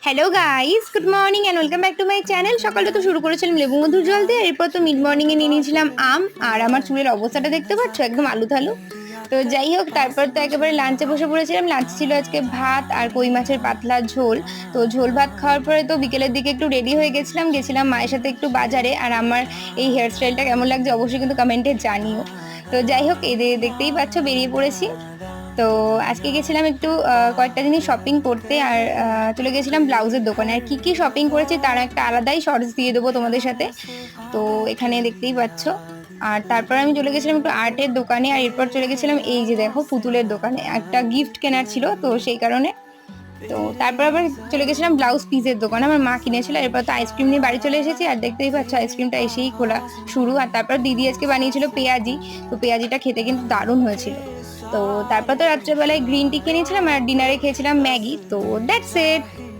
Hello guys, good morning and welcome back to my channel. সকালটা তো শুরু করেছিলাম লেবু মধুর জল দিয়ে, এরপর তো মিড মর্নিংয়ে নিয়ে নিয়েছিলাম আম। আর আমার চুলের অবস্থাটা দেখতে পাচ্ছ, একদম আলু থালু। তো যাই হোক, তারপর তো একেবারে লাঞ্চে বসে পড়েছিলাম। লাঞ্চ ছিল আজকে ভাত আর কই মাছের পাতলা ঝোল। তো ঝোল ভাত খাওয়ার পরে তো বিকেলের দিকে একটু রেডি হয়ে গেছিলাম মায়ের সাথে একটু বাজারে। আর আমার এই হেয়ার স্টাইলটা কেমন লাগছে অবশ্যই কিন্তু কমেন্টে জানিও। তো যাই হোক, এই দেখতেই পাচ্ছ বেরিয়ে পড়েছি। তো আজকে গেছিলাম একটু কয়েকটা জিনিস শপিং করতে, আর চলে গেছিলাম ব্লাউজের দোকানে। আর কি কি শপিং করেছি তার একটা আলাদাই শর্টস দিয়ে দেবো তোমাদের সাথে। তো এখানে দেখতেই পাচ্ছ। আর তারপর আমি চলে গেছিলাম একটু আর্টের দোকানে, আর এরপর চলে গেছিলাম এই যে দেখো পুতুলের দোকানে, একটা গিফট কেনার ছিল তো সেই কারণে। তো তারপর আবার চলে গেছিলাম ব্লাউজ পিসের দোকানে, আমার মা কিনেছিল। এরপর তো আইসক্রিম নিয়ে বাড়ি চলে এসেছি, আর দেখতেই পাচ্ছ আইসক্রিমটা এসেই খোলা শুরু। আর তারপর দিদি আজকে বানিয়েছিল পেঁয়াজি। তো পেঁয়াজিটা খেতে কিন্তু দারুণ হয়েছিল। তো তারপর তো রাত্রেবেলায় গ্রিন টি খেয়ে নিয়েছিলাম, আর ডিনারে খেয়েছিলাম ম্যাগি। তো দ্যাটস ইট।